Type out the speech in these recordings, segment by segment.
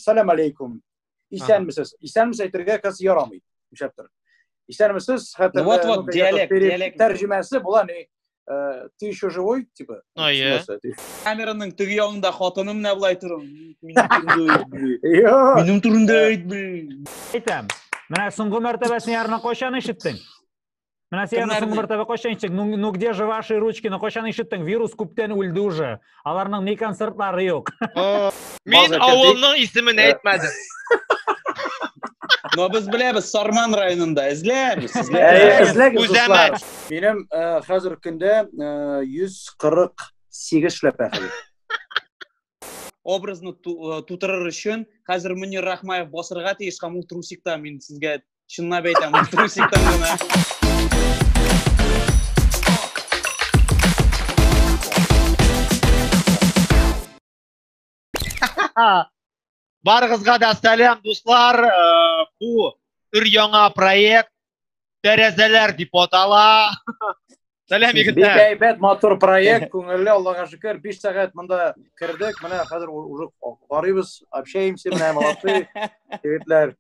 selam aleyküm. İsen misiniz? İsen misiniz? Aytırga kas yaramıydı. Müşaptır. İsen misiniz? Вот, диалект. Tercümesi bu lan ne? Ты еще живой, типа? Камераның тігі яғында қатыным не бұлай тұрым? Yok. Менің түрінде айтбі. Айтам. Мына соңғы мәртебесін ярына қошаны ишеттің. Мына сен соңғы мәртебе қошаны ишеттің. Ну где же ваши ручки? Ну қошаны ишеттің. Вирус күптен өлді уже. Аларның не концертлары yok. Мен ауылның исімін айтмадым. Но біз білеміз, Сарман районында. Izləyəmiz. Dostlar. Benim hazır günde 148 şlepe. Образны тутырыр үшін, қазір Мөнир Рахмаев басырға тиіс қамыл трусикта, мен сізге шынына бәйтем, трусикта мұна. Barınızga da selam dostlar. Bu ür-яңа проект Terezeler Dipotala. Selam Bir yigitler. heybet motor proyekt. Көңілі Allah'a şükür 5 saat mında kirdik. Mına hazır varıyız. Общаемся. Mına молодцы. Tebrikler.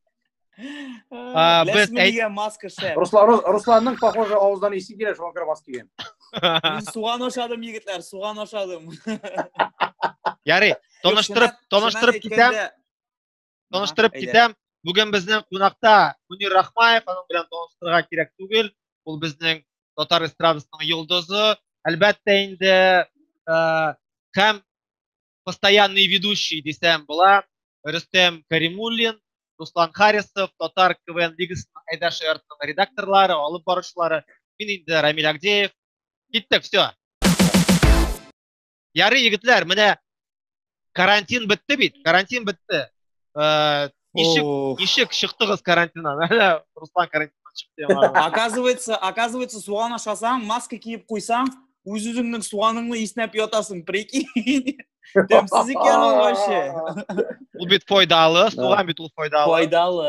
Ләсмеге маска шәп. Ruslanның похоже ağızdan isi gelir. Şu an kira maske giyen. Мен суған ошадым, егітлер, суған ошадым. Ярый, tanıştırıp kitem. Bugün bizning qonaqda Mөнир Рахмаев, onun bilan tanıştırga kerak tugul. Bu bizning Tatar estradasының yıldızı. Albatta endi hem постоянный ведущий desem bular. Rüstem Karimulin, Ruslan Харисов, Tatar КВН Ligasының Айдаш Эртның redaktorlары, алып баручылары. Мен endi Рамил Агдеев. Gittik, все. Ярый, егетлер, менә карантин бітті бит. Карантин бітті. Нишек шықтыңыз карантиннан? Руслан карантиннан шықты. Оказывается, суған ашасаң, маска киіп қойсаң, өз-өзіңнің суғаныңны иснәп ятасың, прикинь. Дәмсіз екен ол вообще. Бұл бит фойдалы, суған бит ол фойдалы. Фойдалы.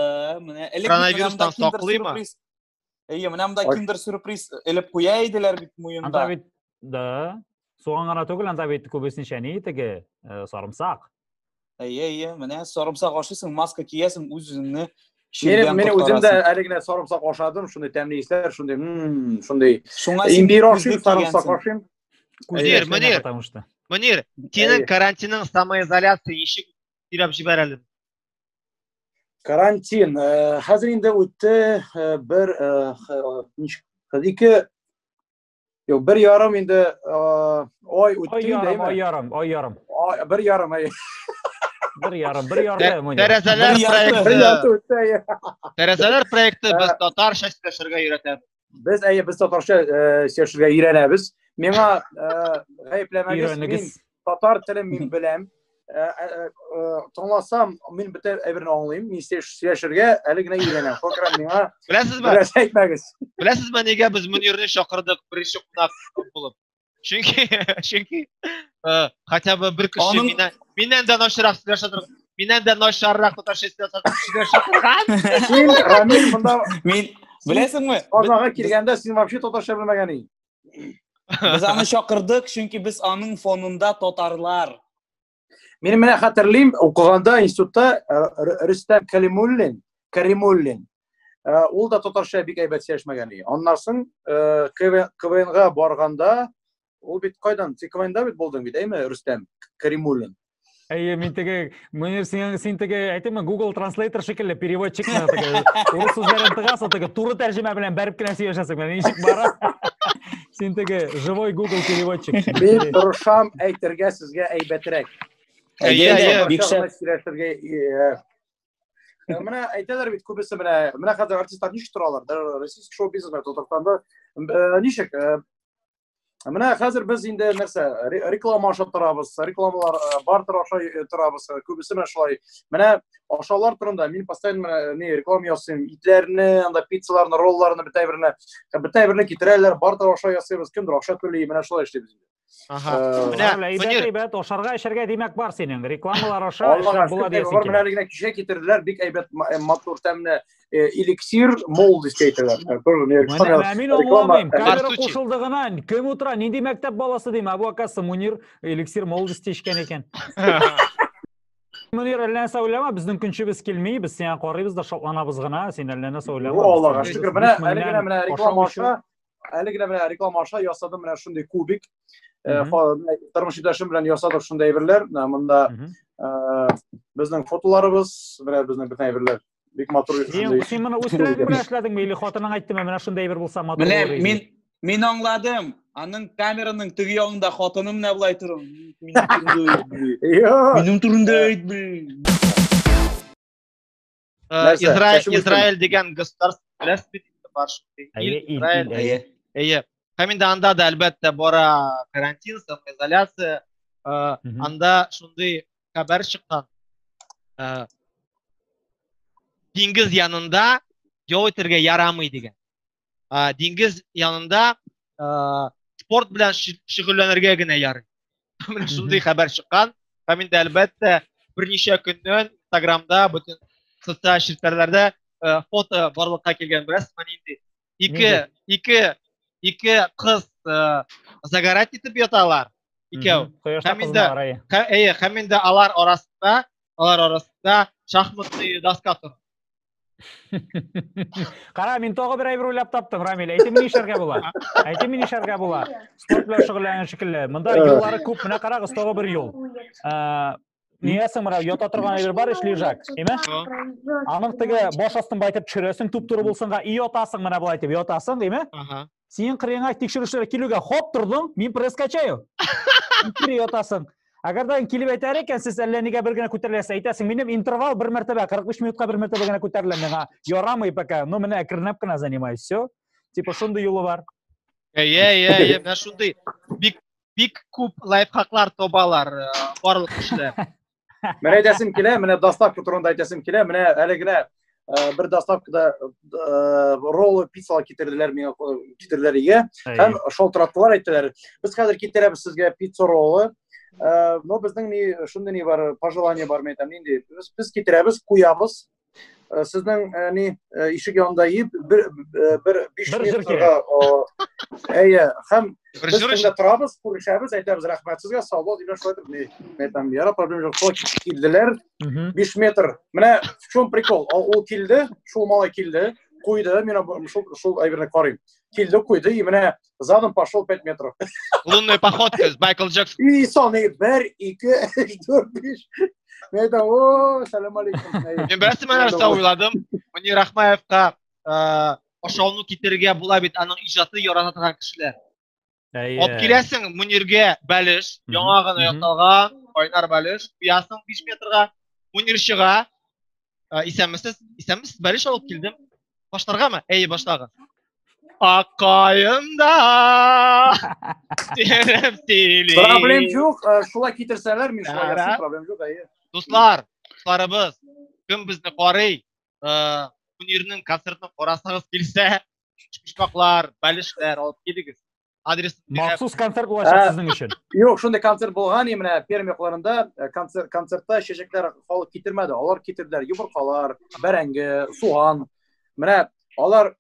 Коронавирустан сақлый ма? Менәмда киндер сюрприз еліп қоя еділер бит мойында. Анда бит, да. Суған ғана түгіл, анда бит көбесіншәне етігі сарымсақ. Менә сарымсақ ашысың, маска киесің, өз-өзіңні Мен өзімді әлігіне сарымсақ ашадым, шындай тәмлі естер, шындай имбир ашым, сарымсақ ашым. Мөнир, сенің карантинның самоизоляция ешік тирап жіберәлі? Карантин. Hazır indi ötü bir yarım indi ay ötü değil mi? Ay yarım. Bir yarım ay. Terezeler projekti biz Tatarşa seçirge öğretemiz. Biz Tatarşa seçirge öğrenemiz. Mena gayiplemeniz Tatar tilim min bilem. Tanlasam min biter evren anlayayım. Min seçirge eligine öğrenem. Fakran mena. Bilesiz mi nege biz Münir'ni şakırdık birinci kunak bulup. Çünkü хотя бы bir kişi menden de noşarak silaşadır. Menden de noşarak Tatarşa silaşatırgan. Ramil bunda Білесің ме? Озаға келгенде сен вообще Татарша білмеген. Biz аны шақырдық, çünkü biz аның фонында татарлар. Мен міне хатırlayayım, оқығанда институтта Rüstem Karimulin. Ол да Татарша бик әйбәт сөйләшмәгән. Аннан соң КВНга барганда, ол бит кайдан? Сен КВНда бит булдың бит, әйме, Rüstem Karimulin. Мен теге, Мөнир сен теге, әйтеме, Google Translator шикелле переводчик на теге. Орыс сүзләрен тыгасың, теге туры тәрҗемә белән бәреп кенә сөйләшәсең. Мен ничек бара? Сен теге живой Google переводчик. Мен тырышам әйтергә сезгә әйбәтрәк. Менә әйтәләр бит күбесе менә хәзер артистлар ничек торалар? Российский шоу-бизнес менә Татарстанда ничек? Менә хәзер без инде нәрсә, реклама аша торабыз, рекламалар бартер аша торабыз, күбесе менә шулай. Менә ашаулар турында мин постоянно реклама ясыйм, итләрне, анда пиццаларны, ролларны битәйберне китерәләр, бартер аша ясыйбыз, кемдер аша түли, менә шулай эшлибез инде. Әйбәт, ашарга эшәргә димәк бар синең. Рекламалар аша була диясең. Менә генә кичә китерделәр, бик әйбәт матур тәмле эликсир молодость әйтәләр. Мин аңламыйм. Камера кушылдыгынан кем утыра? Нинди мәктәп баласы дим? Бу акасы Мөнир эликсир молодость эчкән икән. Мөнир әлләнсә уйлама, безнең көнчебез килми, без сиңа карыйбыз да шатланабыз гына, син әлләнсә уйлама. Аллага шөкер. Менә әлегенә реклама аша, реклама аша ясадым менә шундый кубик. Тормыш иптәшем белән ясадык шундый әйберләр. Монда безнең фотоларыбыз, менә безнең бөтен әйберләр. Бик матур. Син моны үз телеңдә белән эшләдеңме, или хатының әйттеме, менә шундый әйбер булса матур булыр. Менә мен аңладым. Аның камераның теге ягында хатыным менә булай тору. Минем турында әйтмә. Израиль деген государство білесіз бе бар шундай. Әйе. Каменде анда да әлбәттә бара карантин, самоизоляция. Анда шундай хәбәр чыккан. Диңгез янында ял итәргә ярамый дигән. Диңгез янында спорт белән шөгыльләнергә генә ярый. Менә шундый хәбәр чыккан. Каменде әлбәттә берничә көннән Instagramда бөтен социаль челтәрләрдә фото барлыкка килгән беләсезме инде. Ике кыз загорать итеп яталар. Икәү. Һәм инде алар арасында шахматный доска тор. Кара, мин тагы бер әйбер уйлап таптым, Рамил. Әйтеп ни эшләргә була? Спорт белән шөгыльләнгән шикелле. Монда юллары күп, менә карагыз, тагы бер юл. Ниясың мына ята торган әйбер бар, лежак, әйме? Аның теге баш астын байтып төшерәсең, туп-туры булсынга, и ятасың менә булай дип ятасың, әйме? Син кырыеңа тикшерүчләр килүгә хоп тордың, мин пресс качаю. Кире ятасың. Агардан килеп әйтәр икән, сез әллә нигә бер генә күтәреләсә, әйтәсең, минем интервал бер мәртәбә 45 минутка бер мәртәбә генә күтәрелә миңа. Ярамый пока. Ну менә әкренләп кенә занимаюсь. Всё. Типа шундый юлы бар. Менә шундый бик күп лайфхаклар табалар барлык кешеләр. Менә әйтәсем килә, менә доставка турында әйтәсем килә, менә әле генә bir доставкада роллы пиццалар китерделәр миңа, китерделәр игә. Һәм шалтыраттылар, әйттеләр. Без хәзер китерәбез сезгә пицца роллы. Но безнең ни шундый ни бар, пожелание бар, мен әйтәм, инде без китерәбез, куябыз. Сезнең ни ишек янында йып бер 5 метрга һәм без инде торабыз, күрешәбез, әйтәбез рәхмәт сезгә, сау бул, дигән шулай мен әйтәм, яра, проблема юк, килделәр. 5 метр. Менә шул прикол, ул килде, шул малай килде, куйды, мен шул әйберне карыйм. Килде, куйды, и менә задом пошел 5 метров. Лунная походка с Майкл Джексон. И соны 1, 2, 3, 4, 5. Мен әйтәм, о, салам алейкум. Мен берсе нәрсә уйладым. Мөнир Рахмаевка ашауны китергә була бит, аның иҗаты ярата торган кешеләр. Алып киләсең Мөниргә бәлеш, яңа гына яталган, кайнар бәлеш, куясың 5 метрга, Мөнир чыга. Исәнмесез, бәлеш алып килдем. Башларгамы? Башлагыз. Аккайымда Проблем юк, шулай китерсәләр, мин шулай ясыйм, проблем юк, Дусларыбыз, кем безне карый, Мөнирнең концертын карасагыз килсә, чишмаклар, бәлешләр алып килегез. Адрес махсус концерт булачак сезнең өчен. Юк, шундый концерт булган, менә Пермь якларында концертта чәчәкләр халык китермәде, алар китерделәр, йомыркалар, бәрәңге, суган. Менә алар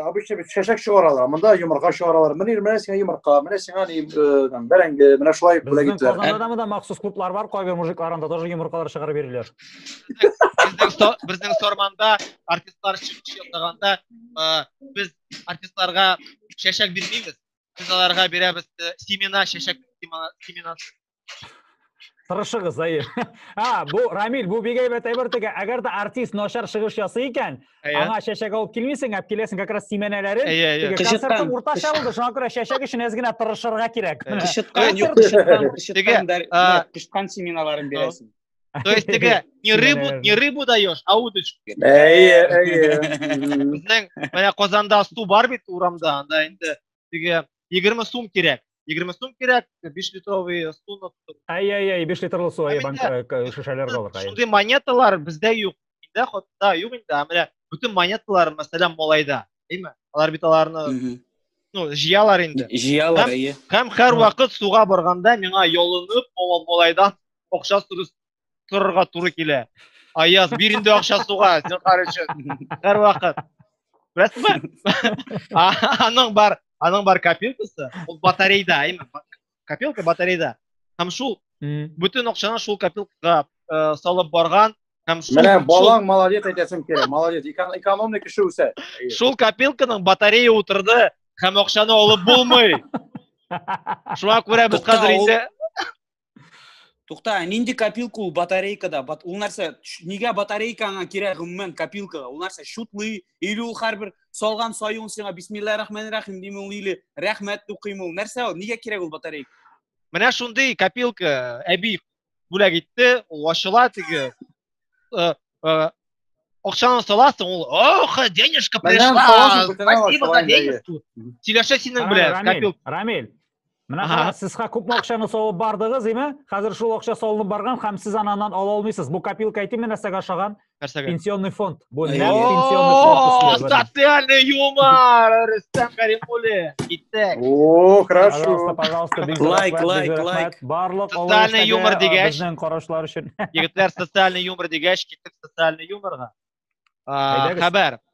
обычно чәчәк чыгаралар, монда йомырка чыгаралар. Менә сиңа йомырка, менә сиңа бәрәңге, менә шулай бүләк иттеләр. Казанда да махсус клублар бар, кайбер мужикларында тоже йомыркалар чыгарып бирәләр. Безнең Сорманда артистлар чыгыш ясаганда, без артистларга чәчәк бирмибез. Biz аларга бирәбез семена, чәчәк семена. Тырышыгыз, бу Рамил, бу бик әйбәт әйбер теге, әгәр дә артист начар чыгыш ясый икән, аңа чәчәк алып килмисең, әп киләсең как раз семенәләрен. Концертның уртача булды, шуңа күрә чәчәк өчен әз генә тырышырга кирәк. Кышкан семеналарын бирәсең. То есть теге не рыбу даешь, а удочку. Безнең менә Казанда су бар бит урамда, анда инде теге 20 сум кирәк. 20 сум кирәк, 5 литровый суны. 5 литрлы су банк шешәләр булыр. Шундый монеталар бездә юк. Инде хатта юк инде, менә бүтән монеталар мәсәлән малайда, әйме? Алар бит аларны җыялар инде. Җыялар, Һәм һәр вакыт суга барганда миңа ялынып, малайдан акча сорырга туры килә. Аяз, бир инде акча суга, син карыйчы. Һәр вакыт. Беләсезме? Аның бар копилкасы, ул батарейда, әйме? Копилка батарейда. Һәм шул бүтән акчаны шул копилкага салып барган һәм Менә балаң молодец әйтәсең кирәк. Молодец. Экономный кеше үсә. шул копилканың батарея утырды һәм акчаны алып булмый. Шуңа күрә без хәзер инде Тукта, нинди копилка ул батарейкада? Ул нәрсә, нигә батарейкаңа кирәк гомумән копилкага? Ул нәрсә шутлый, или ул һәрбер салган саюн сиңа бисмиллаһир-рахманир-рахим диме ул, или рәхмәт укыймы ул? Нәрсә ул? Нигә кирәк ул батарейка? менә шундый копилка әби бүләк итте, ул ачыла теге акчаны саласың, ул ох, денежка пришла. Спасибо за денежку. Сөйләшә синең белән копилка. Рамил. Менә сез күпме акчаны салып бардыгыз, име? Хәзер шул акча салынып барган, һәм сез ананан ала алмыйсыз. Бу копилка әйтим нәрсәгә ошаган? Пенсионный фонд. Бу пенсионный фонд. Социальный юмор. Рөстәм Кәримуллин. Киттек. О, хорошо. Пожалуйста, Лайк. Барлык социальный юмор дигәч, безнең карашлар өчен. Егетләр, социальный юмор дигәч, киттек социальный юморга. Хәбәр.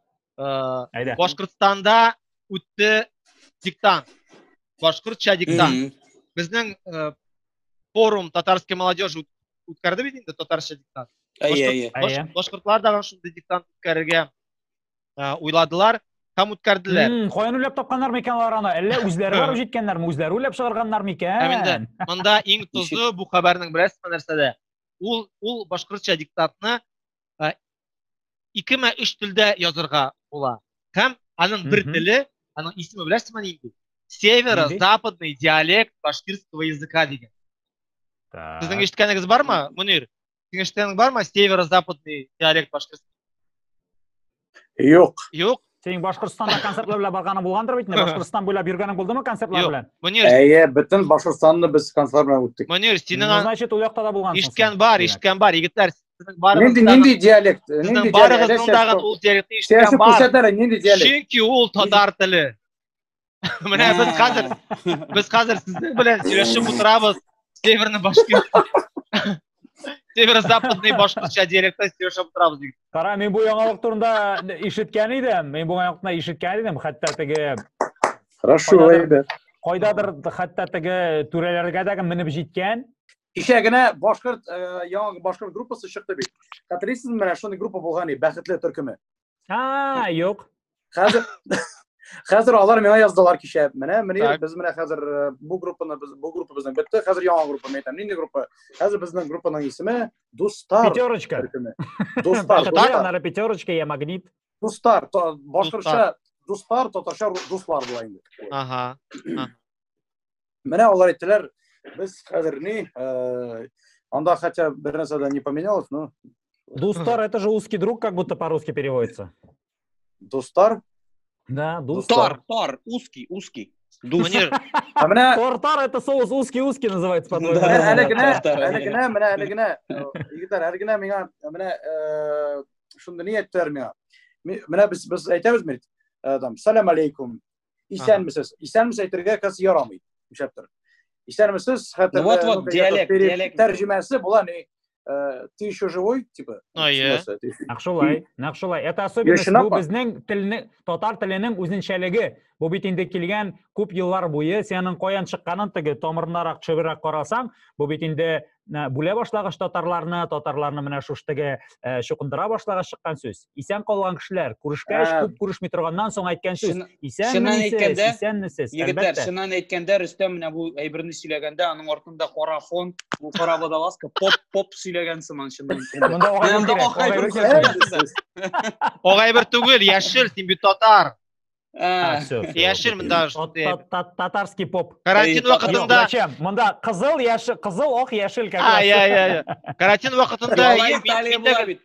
Башкортстанда үтте диктант. Башкортча диктант. Безнең форум татарской молодежи үткәрде бит инде татарча диктант. Башкортлар да шундый диктант үткәрергә уйладылар һәм үткәрделәр. Каян уйлап тапканнар микән алар аны? Әллә үзләре барып җиткәннәрме? Үзләре уйлап чыгарганнар микән? Монда иң тозы бу хәбәрнең берәсме нәрсәдә? Ул башкортча диктантны 2-3 телдә язырга була. Һәм аның бер теле, аның исеме беләсезме инде? Северо-западный диалект башкирского языка дигән. Сезнең ишеткәнегез бармы, Мунир? Синең ишеткәнең бармы северо-западный диалект башкирский? Юк. Юк. Син Башкортстанда концертлар белән барганы булгандыр бит? Башкортстан буйлап йөргәнең булдымы концертлар белән? Мунир. Бөтен Башкортстанны без концертлар белән үттек. Мунир, синең значит, ул якта да булгансың. Ишеткән бар, егетләр. Сезнең барыгыз. Нинди диалект? Сезнең барыгыз дагы ул диалектны ишеткән бар. Нинди диалект? Чөнки ул татар теле. Менә без хәзер сезнең белән сөйләшеп утырабыз. Северо-западный башкортча диалектта сөйләшеп утырабыз дип. Кара, мин бу яңалык турында ишеткән идем. Хәтта теге Хорошо, әйбәт. Кайдадыр хәтта теге түрәләргә дә менеп җиткән. Кичә генә башкорт яңа башкорт группасы чыкты бит. Хәтерлисезме, менә шундый группа булган иде, бәхетле төркеме. Юк. Хәзер алар миңа яздылар кичә. Менә без менә хәзер бу группаны безнең бетте. Хәзер яңа группаны әйтәм. Нинди группа? Хәзер безнең группаның исеме Дустар. Пятерочка. Дустар. Татарча пятерочка, я магнит. Дустар. Башкортча Дустар, татарча дуслар була инде. Менә алар әйттеләр, без хәзер анда хотя бер нәрсә дә не поменялось, но Дустар это же узкий друг, как будто по-русски переводится. Дустар? Да, Дустар. Тор, узкий. Мунир. Тортар это соус узкий называется по-моему. Әле генә егетләр, әле генә миңа менә шундый ни әйттеләр миңа. Менә без әйтәбез бит. Салам алейкум. Исәнмесез? Исәнмесез әйтергә кыз ярамый. Ишәптер. Исәнмесез? Хәтта вот диалект тәрҗемәсе була ни? Ты еще живой, типа? Нақшулай. Это особенность бу безнең телне, татар теленең үзенчәлеге. Бу бит инде килгән күп еллар буе, сенең каян чыкканын теге тамырынарак чыбырак карасаң, бу бит инде бүлә башлагыч татарларны менә шуштыгы чукындыра башлагыч чыккан сүз. Исән калган кешеләр күрешкәч, күп күрешми торганнан соң әйткән сүз. Исәнмесез? Егетләр, шуннан әйткәндә Рөстәм менә бу әйберне сөйләгәндә, аның артында кара фон, бу кара водолазка, поп сөйләгән сыман шуннан. Агайбер түгел, яшел, син бит татар. Яшел монда татарский поп. Карантин вакытында монда кызыл, ак, яшел как раз. Карантин вакытында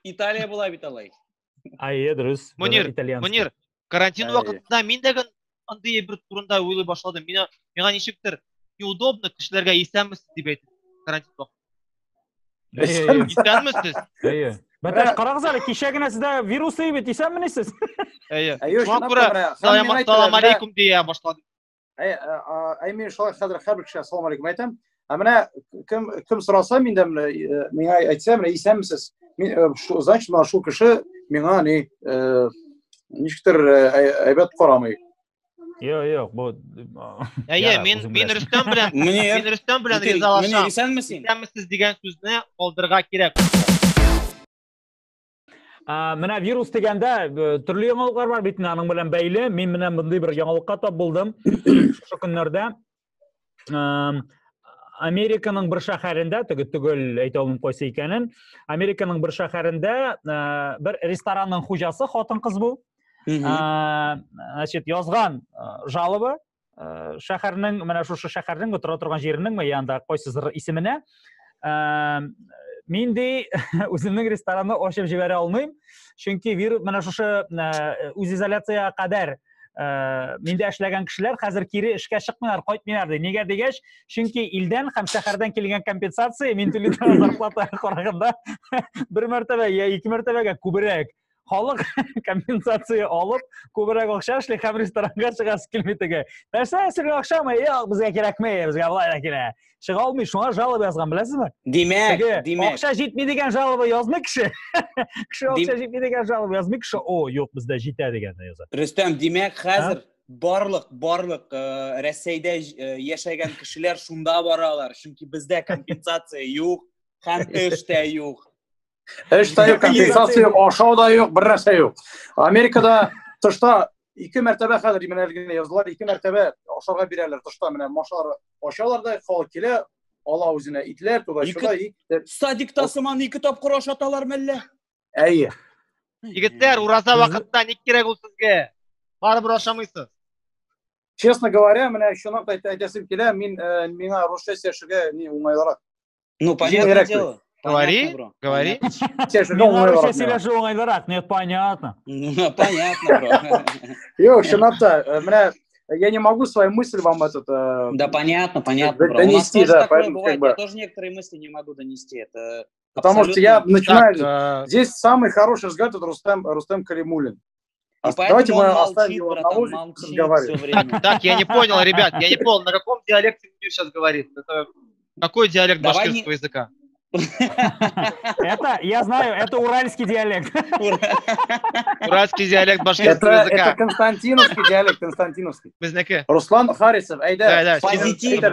Италия була бит алай. Дөрес. Мунир, карантин вакытында мин дә андый бер турында уйлый башладым. Миңа ничектер неудобно кешеләргә исәнмесез дип әйтеп. Карантин вакытында. Исәнмесез? Бәтәш карагыз әле, кичә генә сездә вирус бит, исәнмесез? Салам алейкум дия башладым. Мин шулай хәзер һәр кешегә салам алейкум әйтәм. Менә кем сораса миндә миңа әйтсә, менә исәнмесез? Значит, менә шул кеше миңа ничектер әйбәт карамый. Yo'q, bu men Rustam bilan Mine rizalasham. isanmisin? Siz degan so'zni qoldirga kerak. Mana virus deganda turli yangiliklar bor bitni aning bilan bayli. Men bilan bunday bir yangilikqa top bo'ldim. Shu kunlarda Amerikaning bir shaharida, tugul ayta olmay qo'ysa ekanin, Amerikaning bir shaharida bir restoranning xo'jasi xotin-qiz bu. Значит, yozgan jalobi shaharning mana shu shaharning o'tira turgan yerining yonida qo'ysiz ismini. Mende o'zimning restoranni ochib jibara olmayman. Chunki virus mana shu o'z izolyatsiyaga qadar menda ishlagan kishilar hozir kiri ishga chiqmaylar, qaytmaylar deydi. Nega degach, chunki ildan ham shahardan kelgan kompensatsiya men to'laydigan zarplataga qaraganda bir martaba yo ikki martabaga ko'proq xalq kompensatsiya olib, ko'proq o'xshashli ham restoranga chiqasi kelmaydiga. Narsa sizga o'xshamay, yo'q, bizga kerakmaydi, bizga bo'lay kerak. Chiqa olmay, shunga javob yozgan bilasizmi? Demak, o'xsha jetmaydigan javob yozma kishi. Kishi o'xsha jetmaydigan javob yozma kishi, o, yo'q, bizda jetadi deganda yozadi. Rustam, demak, hozir barliq Rossiyada yashagan kishilar shunda boralar, chunki bizda kompensatsiya yo'q, ham ishda yo'q. Ishda yo'q, kompensatsiya yo'q, oshada yo'q, bir narsa yo'q. Amerikada tishda 2 martaba hozir nimalarga yozdilar, 2 martaba oshorga berarlar tishda, mana moshar oshalarda xalq kela, ola o'zina itlar, to'g'ashida it. Sadiktasimon 2 topqir oshatalar milla. Ayy. Yigitlar, uraza vaqtda nik kerak u sizga? Baribir oshamaysiz. Честно говоря, mana shuni aytasim kela, menga ruscha seshiga ne o'ngayroq. Ну, понятное дело. Говори. Менga ruscha сөйләшү o'ngayroq, net понятно. Понятно, bro. Yo'q, shunaqta, mana я не могу свою мысль вам Да, понятно, bro. Донести, да, поэтому бывает. Я тоже некоторые мысли не могу донести. Это потому что я начинаю... Здесь самый хороший разговор — это Рустем Калимуллин. Давайте мы оставим его одного разговаривать. Так, я не понял, ребят, я не понял, на каком диалекте Мунир сейчас говорит? Это какой диалект башкирского языка? Это, я знаю, это уральский диалект. Уральский диалект башкирского языка. Это константиновский диалект, константиновский. Bizneki. Ruslan Harisov, ayda. Pozitiv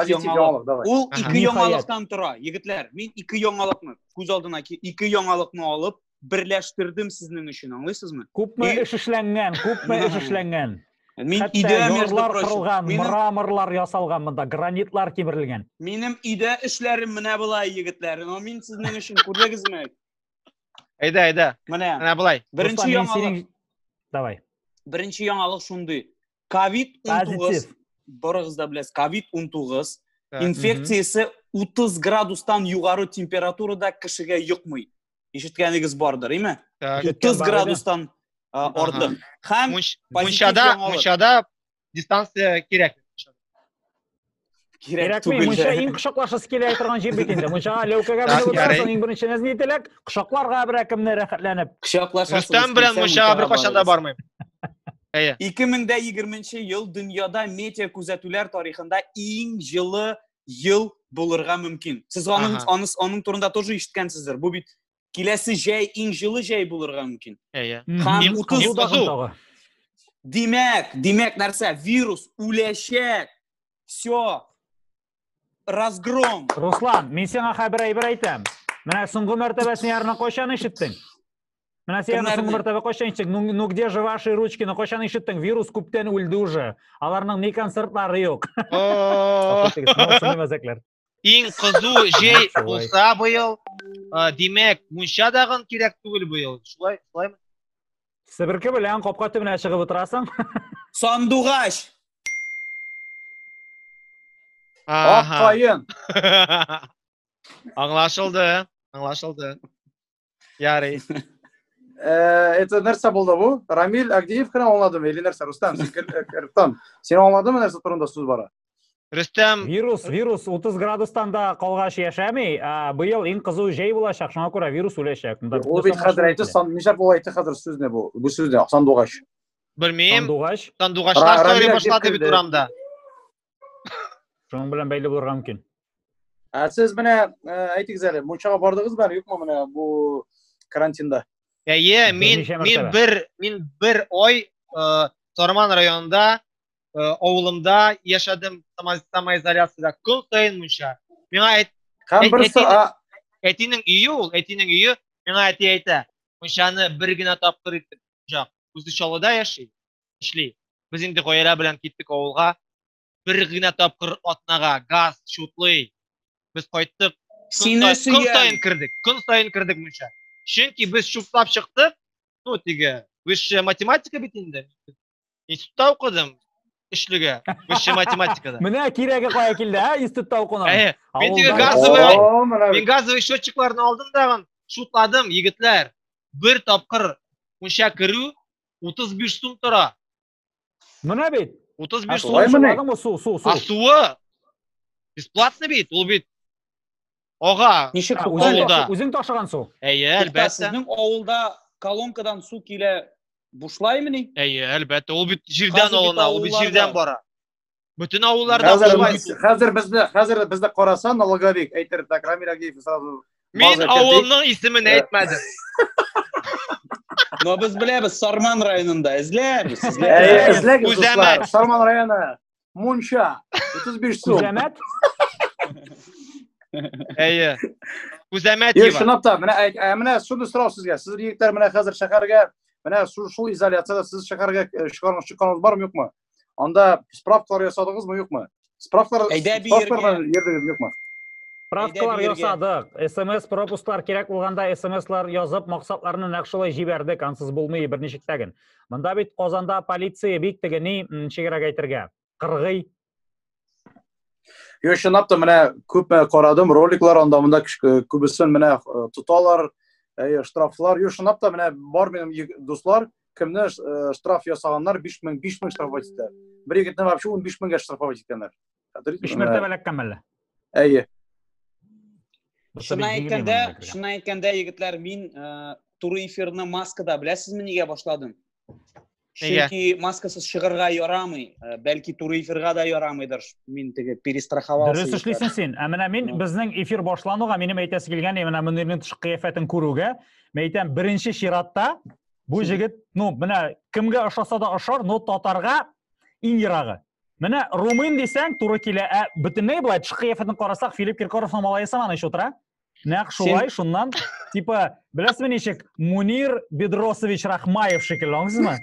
yangilik. Ул 2 yangilikdan tura. Yigitlar, men 2 yangilikni ko'z oldimga 2 yangilikni olib birlashtirdim sizning uchun, anglaysizmi? Ko'pmi ish ishlangan. Men uyda mramorlar yasalgan bunda, granitlar kemirilgan. Mening uyda ishlarim mana bulay yigitlar. Men sizning uchun ko'rdingizmi? Ayda. Mana bulay. Birinchi yangilik. Davay. Birinchi yangilik shunday. COVID-19 borig'izda bilasiz, COVID-19 infeksiyasi 30 gradusdan yuqori temperaturada kishiga yuqmaydi. Eshitganingiz bordirmi? 30 gradusdan ortiq. Ham munshada distansiya kerak. Kerakmi? Muncha eng quchoqlashisi kelayotgan yer betida. Muncha levkaga bilib o'tirsan, eng birinchi nazariyatlik quchoqlarga bir kimni rahatlanib. Quchoqlashasiz. Rustam bilan muncha bir qachonda bormayman. 2020-yil dunyoda meteor kuzatuvlar tarixida eng yili yil bo'lirga mumkin. Siz onun turunda тоже eshitgansizdir. Bu bit kelasi jay eng yili jay bo'lirga mumkin. Ham 30 Demak narsa virus, ulashak, всё. Разгром. Ruslan, men senga xabar aytam. Mana so'nggi martabasini yarni qo'shan eshitding. Mana sen so'nggi martaba qo'shan eshitding. Ну где же ваши ручки? На qo'shan eshitding. Virus ko'pdan o'ldi уже. Alarning ne konsertlari yo'q. Eng qizu jey bo'lsa bu yil, demak, munshadag'in kerak tugul bu yil. Shulaymi? Sibirka bilan qopqoti bilan chiqib o'tirasan. Sandug'ash. Oqqoyin. Anglashildi. Yari. Это narsa bo'ldi bu. Ramil Agdiyevni angladimi? Или narsa Rustam? Sen angladingmi narsa turunda so'z bor? Rustam, virus 30 gradusdan da qolg'ash yashamay, bu yil eng qiziq jay bo'lashaq, shunga ko'ra virus o'lashaq. U bit hozir aytdi, necha bo'l aytdi hozir so'zni bu. Bu so'zni sandug'ash. Bilmayman. Sandug'ashlar so'ray boshladi bu turamda. Shuning bilan bayli bo'lgan mumkin. Siz mana aytingizlar, munchaga bordingizmi, yo'qmi mana bu karantinda? Men bir oy Sarman rayonunda oğlumda yaşadım samoizolyatsiyada kun sayın munşa. Mena Hem birisi etinin iyi ol, etinin iyi. Mena eti. Munşanı bir gine tapkır ettik. Kuzu çalıda yaşay. İşli. Biz indi koyara bilen gittik oğulga. Bir gine tapkır atnaga gaz şutluy. Biz koyttuk. Kun sayın kirdik munşa. Çünkü biz şutlap çıktık. Ну, тиге. Высшая математика bitinde. İnstitütte okudum. İşlige. Высшая математикada. Mene kirege koya kildi ha institutta okunan. Ben tige ben gazовый счетчикларını aldım da şutladım yigitler. Bir tapkır munşa kırı 35 сум tura. Mene bit. 35 Su сум. şuladın mı su? Suyu. Бесплатно bit. Ул bit. Oga. Нишек Үзең ташыган su. Elbette. Sizin oğulda kolonkadan su kile buşlay mı ne? Elbette. Ул bit jirden Hazır olana, bit ул bit avullarda. jirden bara. Bütün avullarda Hazır bizde Khorasan Algavik aytır tak Ramil Agiyev sразу. Men avulning ismini aytmadim. No biz bilamiz Sarman rayonunda izlaymiz. Kuzamat. Sarman rayonu. Munşa 35 so'm. Kuzamat. Kuzamat Yo, gibi. shunaqta, mana shuni so'rab sizga. Siz yigitlar mana hozir shaharga, mana shu izolyatsiyada siz shaharga chiqqaningiz bormi, yo'qmi? Onda spravkalar yasadingizmi, yo'qmi? Spravkalar yerdingizmi, yo'qmi? Spravkalar yasadık. SMS propustlar kerak bo'lganda SMSlar yozib, maqsadlarini naqshlay jiberdik, ansiz bo'lmay bir nechikdagin. Bunda bit Qozonda politsiya bektigini chegaraga aytirga. Qirg'iy. Yo, shunaqta mana ko'p qaradim roliklar onda bunda ko'psin mana tutalar, shtraflar. Yo, shunaqta mana bor mening do'stlar, kimni shtraf yasaganlar 5000 shtraf aytdi. Bir yigitni вообще 15000 ga shtraf aytganlar. 3 martabalak kamalla. Ayy. Shuni aytganda yigitlar, men tur efirni maskada bilasizmi nega boshladim? Chunki maskasiz shiqirga yoramay, balki tur efirga da yoramaydir. Men tege перестраховался. Dürüst ishlaysan sen. Mana men bizning efir boshlanuga mening aytasi kelgan, mana Munirning tishqi qiyofatini ko'ruga, men aytam birinchi shiratda bu yigit, mana kimga o'xshasa-da o'xshar, totarga eng yirog'i. Mana rumin desang, to'g'ri kela, butunlay bo'lay tishqi qiyofatini qarasak, Filip Kirkorovning malayasi mana shu o'tira. Naq shulay, shundan tipa bilasizmi nechik Munir Bedrosovich Rahmayev shekilli, angizmi?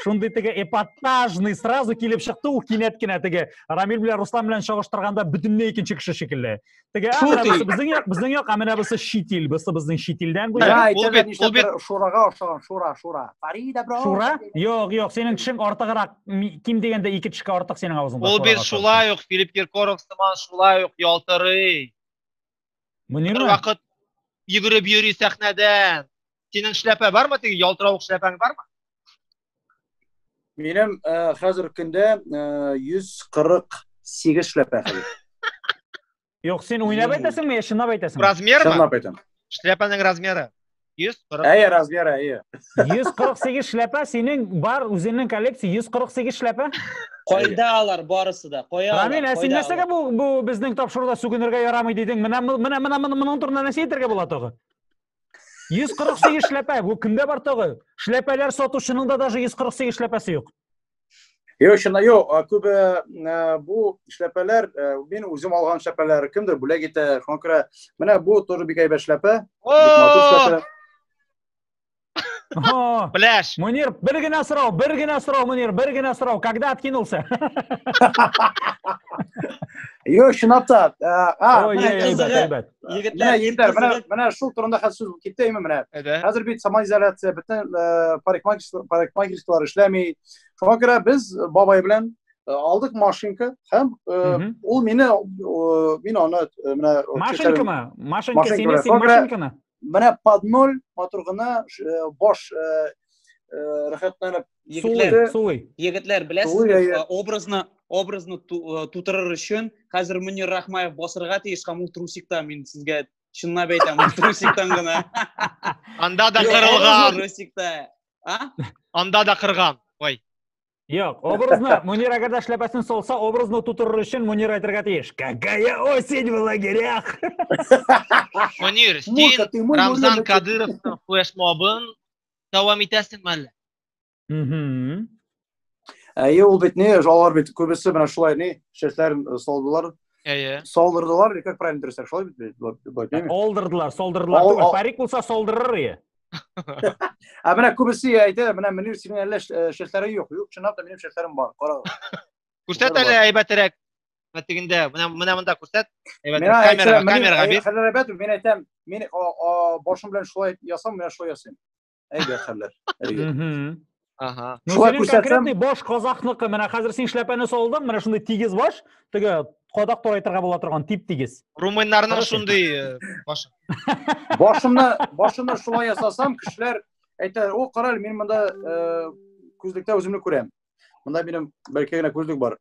Shunday tege epatajniy sразу kelib chiqdi, u kinetgina tege Ramil bilan Ruslan bilan chog'ishtirganda butunlay ikkinchi kishi shekilli. Tege bizning yo'q, mana biz shitil, bizning shitildan bu. Shuraga o'xshagan, shura. Farida bro. Shura? Yo'q, sening tishing ortiqroq. Kim deganda ikki tishga ortiq sening og'zingda. Ol bir shulay yo'q, Filip Kirkorov siman shulay yo'q, yoltiriy. Munir vaqt yugurib yuri sahnadan. Sening shlapa bormi? Tege yoltiroq shlapang bormi? Benim hozir kunda 148 shlapa qildi. Yo'q, sen o'ynab aytasanmi yo shinab aytasanmi? Razmermi? Shinab aytaman. Shlapaning razmeri 140. Razmeri, 148 shlapa sening bor o'zingning kolleksiya 148 shlapa. Qo'ydalar borisida, qo'yalar. Ramin, sen nasaga bu bizning topshiriqda sugunirga yoramaydi deding. Mana turna nasa yetirga bo'ladi to'g'ri. 148 shlapa, bu kimda bor to'g'ri? Shlapalar sotuvchining da даже 148 shlapasi yo'q. Yo'q, shunda yo'q. Ko'p bu shlapalar men o'zim olgan shlapalar kimdir? Bular gita, shunga ko'ra mana bu to'g'ri bekayba shlapa. Flash. Munir, birgina so'rov, Munir, birgina so'rov, когда откинулся? Yo'q, shunaqta. Yigitlar, mana shu turunda hozir ketdimi mana. Hozir bit samoizolyatsiya, butun parikmagerliklar ishlamay. Shunga ko'ra biz bobay bilan oldik mashinka, ham u meni mana mashinkami? Mashinka senisi mashinkami? Mana под ноль motorg'ini bosh rahatlanib yigitlar bilasizmi, obrazni tutirir uchun hozir Munir Rahmayev bosirg'a tegishgan u trusikdan men sizga tushunmay aytaman, trusikdangina. Anda da qirg'an. Trusikda. Anda da qirg'an. Voy. Yo'q, obrazni Munir agarda shlapasini solsa, obrazni tutirir uchun Munir aytirga tegish. Какая осень в лагерях. Munir, sen Ramzan Kadirovning flashmobini davom etasanmi? Ул бит не, алар бит көбесе менә шулай не, шешләрен салдылар. Салдырдылар, как правильно дөресрәк, шулай бит. Олдырдылар, солдырдылар. Түгел, парик булса солдырыр. Менә көбесе әйтә, менә Мөнир синең әллә шешләре юк. Юк, чынлап та минем шешләрем бар. Кара. Күрсәт әле әйбәтрәк. Мәтегендә, менә монда күрсәт. Камерага бир. Хәлләр мен әйтәм, мин башым белән шулай ясам, менә шулай ясыйм. Әйбәт хәлләр. Ага. Шулай конкретный бош казакныкы, менә хәзер син шләпәне салдың, менә шундый тигез баш, теге кадак турайтырга була торган тип тигез. Румыннарның шундый башы. Башымны шулай ясасам, кешеләр әйтә, "О, караль, мин монда күзлектә үземне күрәм. Монда минем бәлки генә күзлек бар."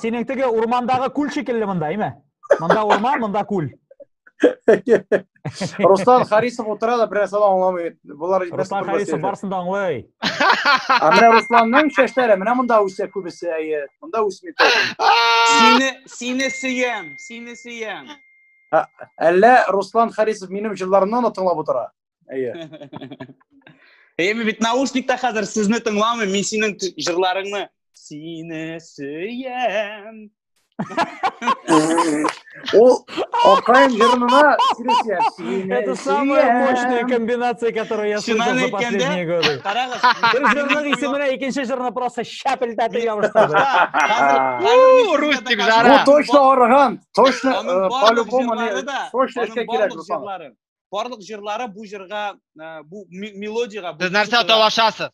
Синең теге урмандагы күл шикелле монда, әйме? Монда урман, монда күл. Руслан Харисов утыра да бераз аңламый. Булар Руслан Харисов барсын да аңлый. Менә Русланның шәшләре менә монда үсә күбесе, монда үсми торган. Сине сөям. Әллә Руслан Харисов минем җырларымнан тыңлап утыра. Мен бит наушникта хәзер сезне тыңламыйм, мин синең җырларыңны сине сөям. Ол Акаем җырына сине. Это самая мощная комбинация, которую я слышал за последние годы. Карагыз. Бер җырның исеменә икенче җырны просто шәпелтәтеп ябыштырды. Рустик жара. Бу точно арган. Точно по-любому точно эшкә кирәк Руслан. Барлык җырлары бу җырга, бу мелодияга. Сез нәрсә талашасыз?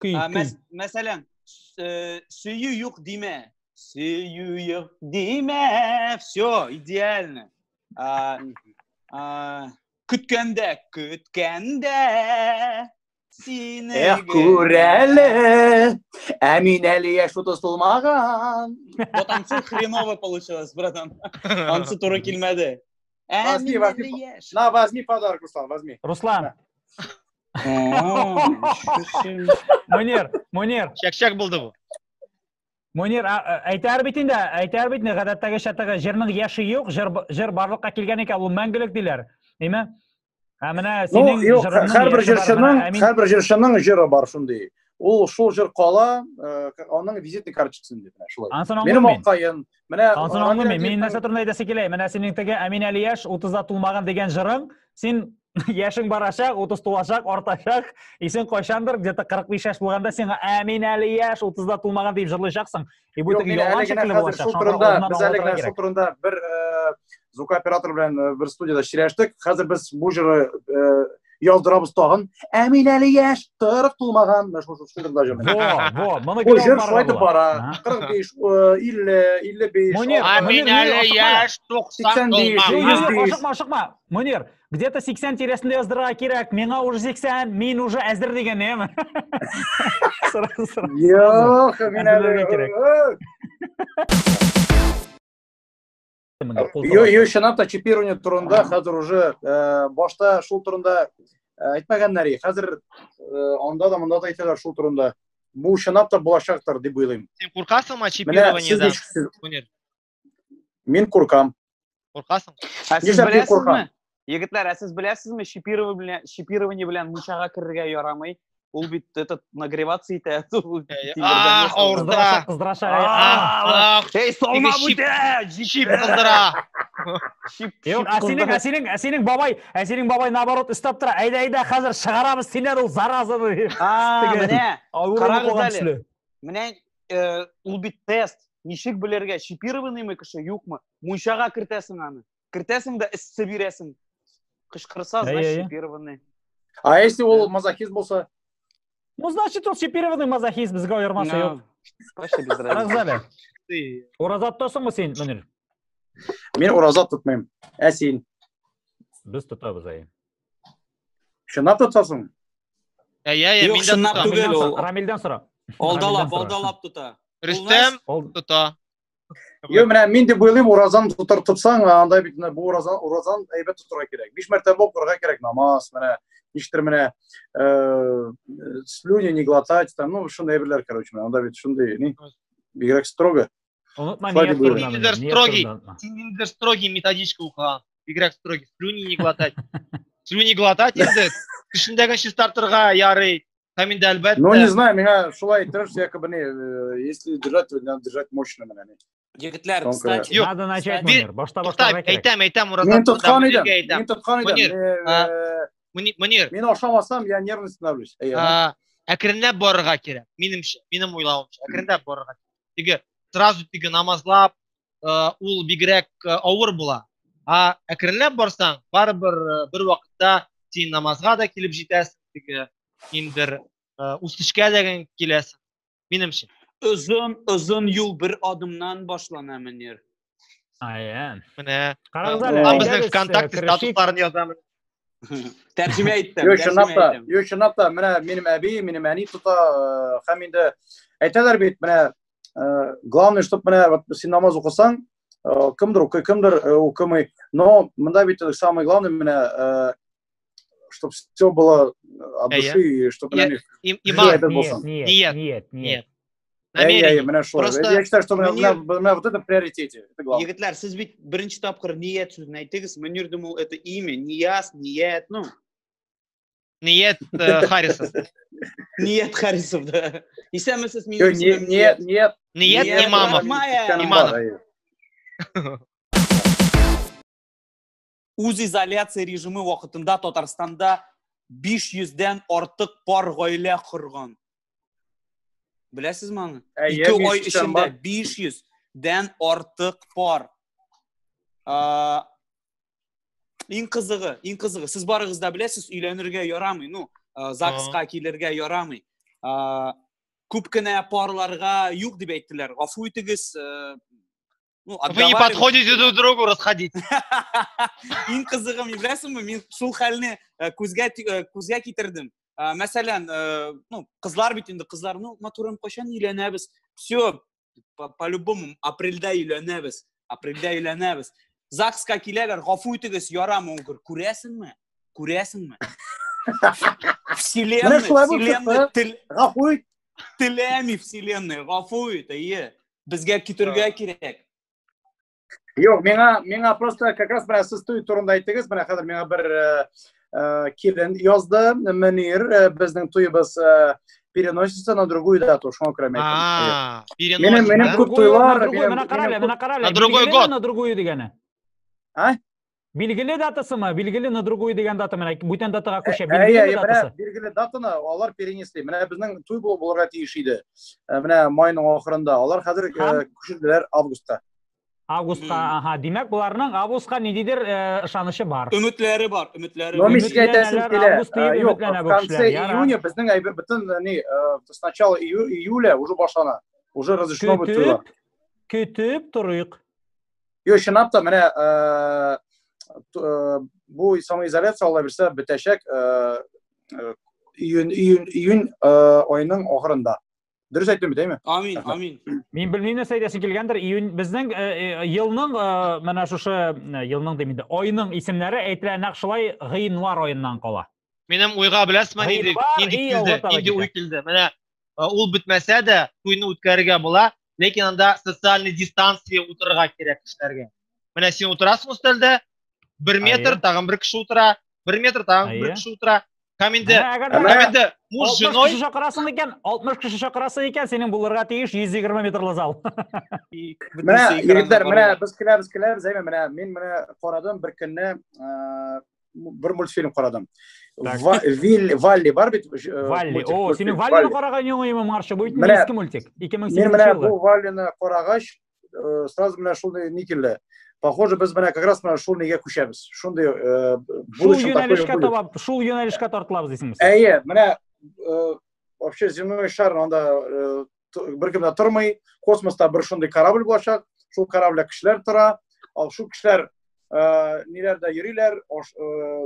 Мәсәлән, сөю юк диме. Сөю юк диме. Всё, идеально. Көткәндә сине күрәле, мин әле яшь тотылмаган. Вот ансы хреново получилось, братан. Ансы туры килмәде. Возьми подарок, Руслан, возьми. Руслан. Мөнир. Шәк булды бу. Мөнир, әйтәр бит инде, гадәттәге шәтәгә җирнең яше юк, җыр барлыкка килгән икән, ул мәңгелек диләр. Әйме? Менә синең җырның һәрбер җырчының җыры бар шундый. Ул шул җыр кала, аның визитный карточкасын дип шулай. Минем акаен, менә мин нәрсә турында әйтәсе килә. Менә синең теге Әмин Әли яшь 30-да тулмаган дигән җырың, син яшең барачак, 30 тулачак, артачак, исең кайчандыр где-то 45 яшь булганда сиңа Әмин Әли яшь 30-да тулмаган дип җырлыйчаксың. Бу теге ялган шикелле булачак. Без әлегә шул турында бер звукооператор белән бер студияда сөйләштек. Хәзер без бу җыры яздырабыз тагын. Әмин Әли яшь 40 тулмаган, шул турында җыр. Моны җыр шулай бара. 45, 50, 55. Әмин Әли яшь 90 тулмаган. Ашыкма. Мөнир, где-то 80 тирәсендә яздырырга кирәк. Миңа уже 80, мин уже әзер дигән, әйме? Юк, мин әле. Чынлап та чипирование турында хәзер уже башта шул турында әйтмәгәннәр. Хәзер анда да монда да әйтәләр шул турында. Бу чынлап та булачактыр дип уйлыйм. Син куркасыңмы чипированиедән, Мөнир? Мин куркам. Куркасың? Сез беләсезме? Егетләр, сез беләсезме, чипирование белән мунчага керергә ярамый. Ул бит этот нагреваться итә. Авырта. Кыздыраша. Эй, солма бүтә! Чип кыздыра. Синең бабай наоборот истап тора. Әйдә, хәзер чыгарабыз синән ул заразаны. Менә. Карагыз әле. Менә ул бит тест. Ничек белергә, чипированныймы кеше, юкмы? Мунчага кертәсең аны. Кертәсең дә эссе бирәсең. Кышкырса, значит, чипированный. А если ул мазохист булса? Ну, значит, ул чипированный мазохист, безгә ярмасы юк. Почти без разницы. Уразат тотасыңмы син, Мөнир? Мин уразат тотмыйм. Ә син? Без тотабыз әй. Чынлап тотасың? Мин дә тотам. Рамилдән сора. Алдалап тота. Рөстәм тота. Менә мин дип уйлыйм, уразан тотсаң, анда бит бу уразан әйбәт тотырга кирәк. 5 мәртәбә укырга кирәк намаз, менә ништер менә слюни не глотать, там, ну, шундай әйберләр, короче, анда бит шундай, ни, бигрәк строго. Унутма, Син строгий методичка укыган. Бигрәк строгий, слюни не глотать. Слюни глотать инде кешендәге чистартырга ярый. Һәм инде әлбәттә. Ну, не знаю, меня шулай айтырыш, якобы не, если держать, то надо держать мощно менә. Егетләр, Соңгы- кстати, Юк, Надо начать, би- Мөнир. Башта Тукта, башларга кирәк. әйтәм, Мен Уразат, тоткан идем, Мөниргә әйтәм. мен тоткан идем. Мөнир, Мөнир, Мен ашамасам, я нервно становлюсь. әкренләп барырга кирәк. Минем уйлавымча, әкренләп барырга кирәк. Теге сразу теге намазлап, ул бигрәк авыр була. Әкренләп барсаң, барыбер бер вакытта син намазга да килеп җитәсең, теге индер үсешкә дә киләсең. Минемчә. uzun yol bir adımdan başlana Münir. Aynen. Менә Карагыз әле, Ам әйдәгез, безнең ВКонтакте керешик. статусларын язам. Tercüme ettim. Yo, tercüme ettim. şunapta, менә минем әби, минем әни тота, һәм инде әйтәләр бит, менә главное, чтоб менә вот син намаз укысаң, кемдер укымый, но монда бит самое главное менә чтоб все было от души, чтоб менә Иман. Ниет. Намерение. Менә шулай. Просто Я считаю, что Мөнир- менә вот это в приоритете. Это главное. Егетләр, сез бит беренче тапкыр ният сүзен әйтегез. Мөнир думал, это имя, нияз, ният, ну, Ниет Харрисов. ният Харисов, да. Исәмесез Yo, минем исемем ният. Нет, Ниет Ниет Имамов. Имамов. Иманов. Үз изоляция режимы вакытында Татарстанда 500дән артык пар гаилә корган. Беләсезме аны? Әйе, 2 ай 500 эчендә бар. 500дән артык пар. Иң кызыгы, сез барыгыз да беләсез, өйләнергә ярамый, ну, ЗАГСка килергә ярамый. Күп кенә парларга юк дип әйттеләр. Гафу итегез, ну, Вы не подходите друг другу, расходитесь. Иң кызыгым, беләсезме, мин шул хәлне күзгә китердем. Мәсәлән, ну, кызлар бит инде, кызлар, ну, матурым кайчан өйләнәбез? Всё, по-любому апрельдә өйләнәбез. ЗАГСка киләләр, гафу итегез, ярамый, ул күрәсеңме? Вселенная, Гафу ит. теләми вселенная, гафу ит, әйе. Безгә китергә кирәк. Yok, миңа просто как раз менә сез туй турында әйттегез, менә хәзер миңа бер килен язды, Мөнир, безнең туйыбыз переносится на другую дату, шуңа күрә әйттем. Минем күп туйлар, На другой год. На другую дигәне. Билгеле датасымы? Билгеле на другую дигән дата менә бүтән датага күчә. Билгеле датасы. Билгеле датаны алар перенесли. Менә безнең туй булырга тиеш иде. Менә майның ахырында. Алар хәзер күчерделәр августка. Августка, димәк буларның августка ниндидер ышанышы бар. Өметләре бар. Но мин сизгә әйтәсем килә. Юк, в конце июня безнең әйбер бөтен с начала июля уже башлана. Уже разрешено будет туйлар. Көтүп турыйк. Юк, чынлап та менә bu самоизоляция алла бирсә бетәчәк июнь айының ахырында. Дөрес әйттем бит, әйме? Амин. Мин белмим нәрсә әйтәсе килгәндер. Июнь безнең елның менә шушы елның демиде. Айның исемнәре әйтелә нәкъ шулай гыйнвар аеннан кала. Минем уйга беләсезме инде уй килде. Менә ул бетмәсә дә туйны үткәрергә була, ләкин анда социаль дистанция утырырга кирәк кешеләргә. Менә син утырасың өстәлдә, 1 метр, тагын бер кеше утыра, 1 метр, тагын бер кеше утыра. Каминде муж с женой. 60 кеше чакырасың икән, синең булырга тиеш 120 метрлы зал. Менә егетләр, менә без киләбез, әйме, менә мин менә карадым бер көнне бер мультфильм карадым. Валли бар бит. Валли. О, синең Валлине караган яңа маршы бу бит иске мультик. 2008 Мин менә бу Валлине карагач, сразу менә шундый ни килде. Похоже, без менә как раз менә шул нигә күчәбез. Шундый будущем такой. Шул юнәлешкә тартылабыз дисеңез. Әйе, менә вообще земной шар анда бер кем дә тормый, космоста бер шундый корабль булачак. Шул корабльдә кешеләр тора, ал шул кешеләр ниләрдә йөриләр,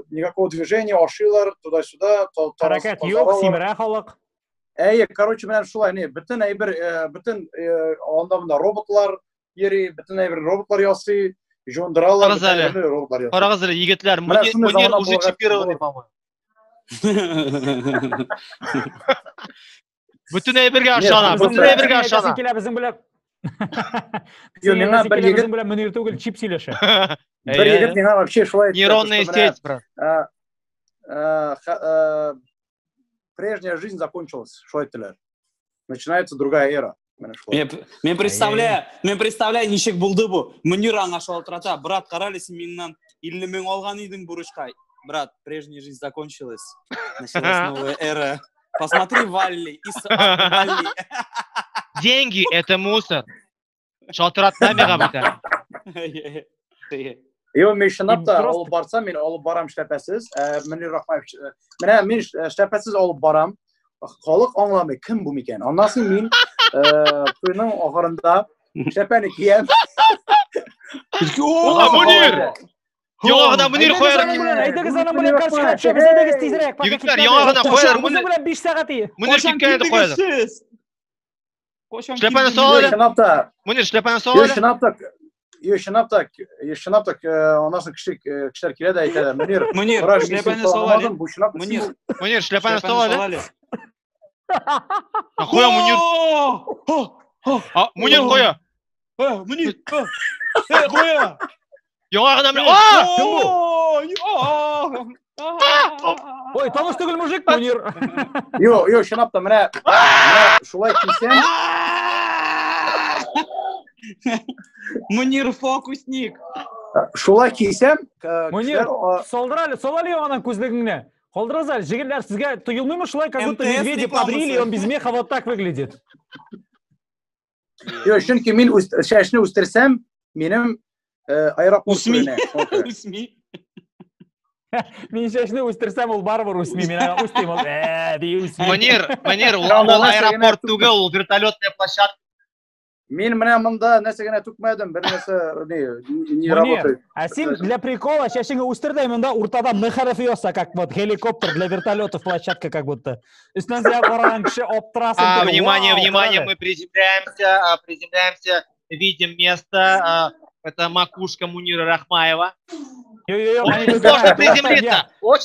никакого движения, ашыйлар туда-сюда, Хәрәкәт юк, симерә халык. Әйе, короче, менә шулай ни, бөтен анда роботлар йөри, бөтен роботлар ясый. Жондыралар, роботлар ясый. Карагыз әле, егетләр, Мөнир уже чипирован, по-моему. Бүтән әйбергә ашана, Килә безнең белән. Миңа бер егет белән Мөнир түгел, чип сөйләшә. Бер егет миңа вообще шулай. Нейронная сеть, брат. прежняя жизнь закончилась. Что это? Начинается другая эра. Мен представляю, нешек болды бұл. Мунир аңаша отырата, брат, қаралесің меннен 50 мың алған едің бұрышқа. Брат, прежняя жизнь закончилась. Началась новая эра. Посмотри, Валли. Валли. Деньги – это мусор. Шалтыратма меға бітер. Мен шынапта алып барсам, мен алып барам шляпасыз. Мунир Рахмаев. Мен шляпасыз алып барам. Халық аңламай, кім бұл мекен? Ondan sonra мен тойның ақырында шляпаны кием. Мунир! Яңағына Мунир қояр. Әйдіңіз аның білен қаршыға түсеміз, әйдіңіз тезірек. Егіттер, яңағына қояр. Мұны білен 5 сағат ей. Мунир шеккені қояр. Шляпаны соғады. Мунир шляпаны соғады. Шынапта, ondan sonra kişiler kirede aytады. Мунир, шляпаны соғады. Мунир шляпаны соғады. Қоя, Мунир. Мунир қоя. Мунир, қоя. Яңағына Мунир. Ой, таныс түгіл мұжик, Мунир. Шынапта, міне шулай кисем. Мунир фокусник. Шулай кисем. Мунир, солдырали оңанан көзлігіңне. Қолдыразар, жігірлер сізге тұйылмай ма шулай, как будто медведи побрили, он без меха вот так выглядит. Çünkü мен шашны өстірсем, менің аэропорт көріне. Мен шашны өстірсем, ол барбар үсми, мен үстейм ол, үсми. Мунир, ол аэропорт түгі, ол вертолетная площадка. Мен мына мында нәрсегені түкмәдім, бір нәрсе не работает. А сен для прикола шашыңы өстірді, мында ұртада мехарафиоса, как вот геликоптер для вертолетов площадка, как будто. Үстінен зия қораған кіші оптырасың. Внимание, мы приземляемся, видим место, это макушка Мунира Рахмаева. Очень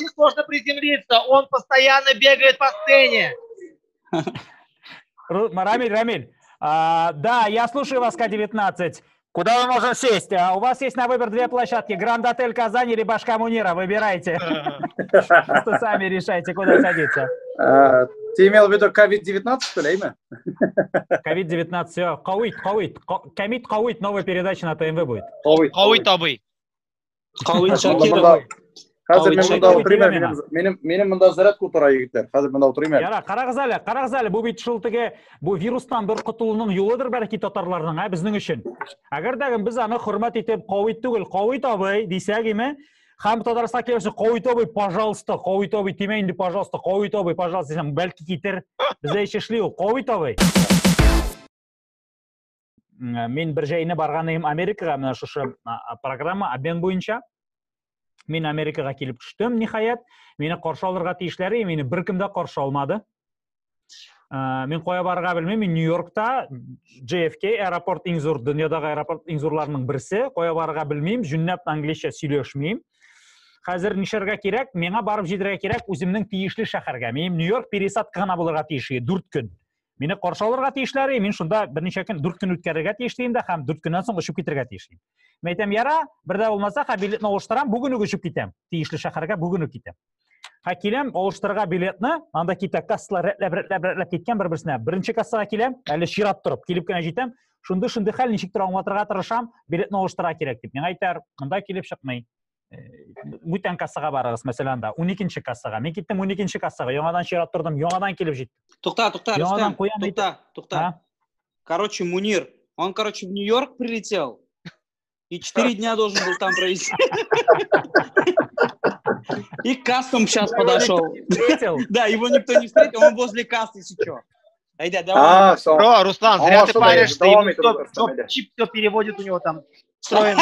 сложно приземлиться, он постоянно бегает по сцене. Рамиль. Да, я слушаю вас, К-19. Куда мы можем сесть? У вас есть на выбор 2 площадки. Гранд-отель Казань или Башка Мунира. Выбирайте. Просто сами решайте, куда садиться. Ты имел в виду COVID-19, что ли, имя? COVID-19, все. Камит Кауит, новая передача на ТМВ будет. Кауит абый. Кауит Шакиров. Қазір менің мұнда зарядка отыра егіттер. Қазір мұнда отырайым әлі. Қарағыз әлі, бұл бейт шылтыге, бұл вирустан бір құтылының юлыдыр бәрі татарларының, біздің үшін. Әгердәгін біз аны құрмат етіп, қауит түгіл, қауит абай, дейсәк еме, қам татарса келесі, қауит абай, пожалуйста, қауит абай, темейінді, пожалуйста, қауит абай, пожалуйста, десем, бәлкі кетер, бізде ешешлі ол, қауит абай. Мен бір жайына барғаным Америкаға, мына шушы программа, обмен бойынша. Мен Америкаға келіп күштім, нихаят. Мені қаршы алырға тиішлері, мені бір кімді қаршы алмады. Мен қоя барға білмейм, мен Нью-Йоркта JFK аэропорт ең зор, дүниядағы аэропорт ең зорларының бірісі. Қоя барға білмейм, жүннәп англиша сөйлешмейм. Қазір нишерға керек, меңа барып жедірге керек, өзімнің тиішлі шақарға. Мен Нью-Йорк пересадқа ғана болырға тиіші, 4 күн. Мені қаршы алырға тиішлері, мен шында бірнеше күн 4 күн өткерге тиіштеймді, һәм 4 күннен соң ұшып кетірге тиіштейм. Мен айтам, яра, бірде болмаса, билетні олыштырам, бүгін өшіп кетем. Тиішлі шақарға бүгін өк кетем. Келем, олыштырға билетні, анда кете кассалар рәтләп кеткен бір-бірсіне. Бірінші кассаға келем, әлі шират тұрып, келіп кәне жетем, шынды хәл нешік тұр аңлатырға тырышам, билетні олыштырға керек деп. Мен айтар, мұнда келіп шықмай. Мүтен кассаға барығыз, мәселанда, 12-ші кассаға. Мен кеттім 12-ші кассаға, яңадан шират тұрдым, яңадан келіп жеттім. Тоқта. Короче, Мунир, он, в Нью-Йорк прилетел. И 4 дня должен был там провести. И к кассам сейчас подошел. Да, его никто не встретил, он возле кассы сейчас. Айда, давай. Руслан, зря ты паришься, чип все переводит у него там встроен.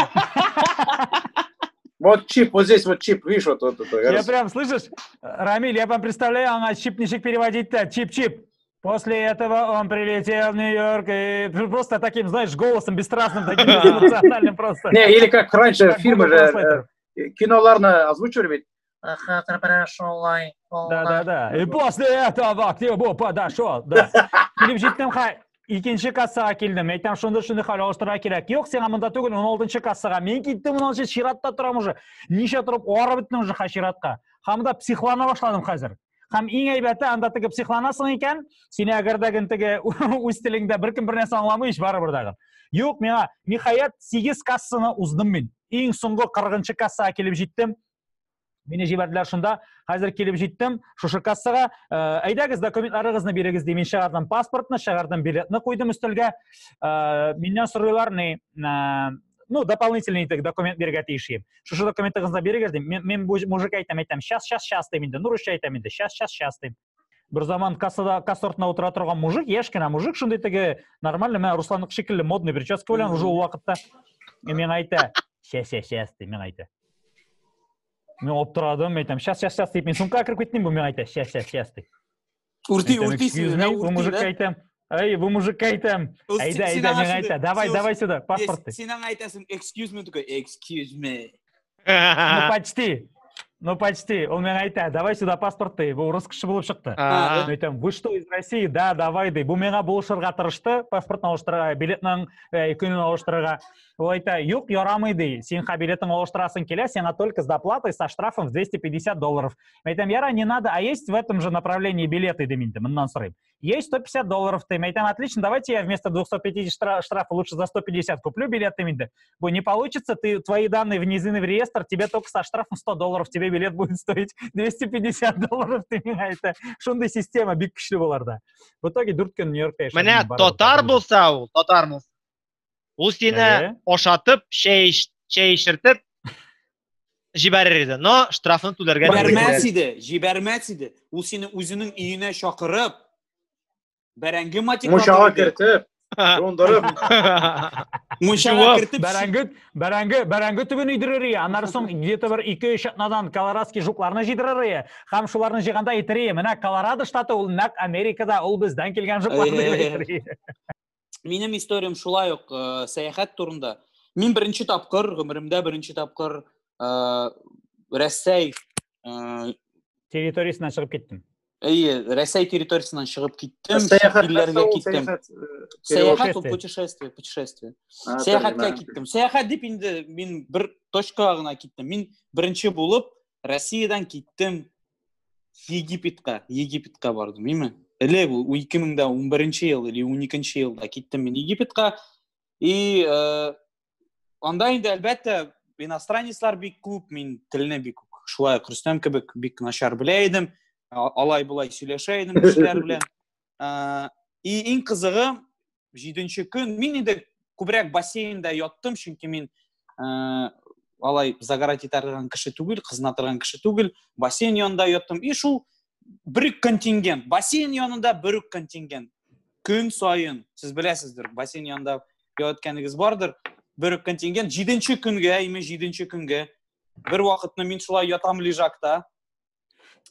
Вот чип, вот здесь вот чип, видишь, вот. Я прям, слышишь, Рамиль, я прям представляю, ага, чип ничек переводить-то, чип. После этого он прилетел в Нью-Йорк и просто таким, знаешь, голосом бесстрастным, таким эмоциональным просто. Не, или как раньше фильмы же, киноларно озвучивали ведь. Да. И после этого к нему подошел, да. Келіп жеттім, екінші кассаға келдім. Айтам, шынды хал ауыстыра керек. Жоқ, сен амында түгіл, 16-шы кассаға. Мен кеттім, 16-шы ширатта тұрам уже. Неше тұрып, оғара біттім уже ширатқа. Хамда психлана башладым қазір. Һәм иң әйбәте анда теге психланасың икән, сине әгәрдәген теге үз телеңдә беркем бер нәрсә аңламый ич барыбер дагы. Юк, миңа ниһаять 8 кассаны уздым мин. Иң соңгы 40-нчы кассага килеп җиттем. Мине җибәрделәр шунда. Хәзер килеп җиттем шушы кассага. Әйдәгез, документларыгызны бирегез ди. Мин шәһәрдән паспортны, шәһәрдән билетны куйдым өстәлгә. Миннән сорыйлар ни, ну, дополнительный документ бирергә тиеш. Шушы документыгызны бирегез ди. Мен бу мужик әйтәм, щас дим инде. Нурышча әйтәм инде. Щас дим. Бер заман касса ортына утыра торган мужик, яшькенә мужик, шундый теге нормальный, мен Русланның шикелле модный прическа белән уже ул вакытта. Мен әйтә, щас дим, мен әйтә. Мен оптырадым, әйтәм, щас дип, мен сумкага кирип киттем, бу мен әйтә, щас дип. Уртисың, бу мужик әйтәм. Эй, бу мужик әйтәм. Әйдә, мен әйтә, давай сюда, паспортты. Син әйтәсең, excuse me, такой, excuse me. Ну почти. Он мен әйтә, давай сюда паспортты. Бу урыс кеше булып чыкты. Мен әйтәм, вы что, из России? Да, давай ди. Бу миңа булышырга тырышты, паспортны алыштырырга, билетның көнен алыштырырга. Ул әйтә, юк, ярамый ди. Син билетың алыштырасың килә, сиңа только с доплатой, со штрафом в $250. Мен әйтәм, яра, не надо, а есть в этом же направлении билеты ди минде, моннан сорыйм. Есть $150 ты. Мен әйтәм, отлично, давайте я вместо 250 штрафа лучше за 150 куплю билеты минде. Бу не получится, твои данные внесены в реестр, тебе только со штрафом $100, тебе билет будет стоить $250, ты миңа әйтә. Шундый система бик көчле буларда. В итоге 4 көн Нью-Йоркта яшәдем. Менә татар булса ул, татар булса. Ул сине ашатып, чәй эчертеп җибәрер иде. Но штрафын түләргә җибәрмәс иде. Ул сине үзенең өенә чакырып, бәрәңге матик Мунчага кертеп, жондырып. Мунчага кертеп, бәрәңге төбен өйдерер. Аннан соң где-то бер 2-3 атнадан колорадский жукларны җидерер. Һәм шуларны җыйганда әйтер, менә Колорадо штаты ул нәкъ Америкада, ул бездән килгән жукларны әйтер. Минем историям шулай ук сәяхәт турында. Мин беренче тапкыр, гомеремдә беренче тапкыр Рәсәй территориясеннән чыгып киттем. Рәсәй территориясеннан чыгып киттем, Сәяхәтләргә киттем. Сәяхәт, путешествие. Сәяхәткә киттем. Сәяхәт дип инде мин бер точкага гына киттем. Мин беренче булып Россиядан киттем Египетка бардым, миме? Эле бу 2011 ел или 12 елда киттем мин Египетка. И анда инде әлбәттә иностранецлар бик күп, мин телне бик шулай Рөстәм кебек бик начар белә идем. Алай-булай сөйләшә идем кешеләр белән. И иң кызыгы 7нче көн мин инде күбрәк бассейнда яттым, чөнки мин алай загорать итәргән кеше түгел, кызына торган кеше түгел. Бассейн янында яттым. И шул бер контингент. Бассейн янында бер контингент. Көн сайын, сез беләсездер, бассейн янында ятканыгыз бардыр. Бер контингент 7нче көнгә бер вакытны мин шулай ятам лежакта.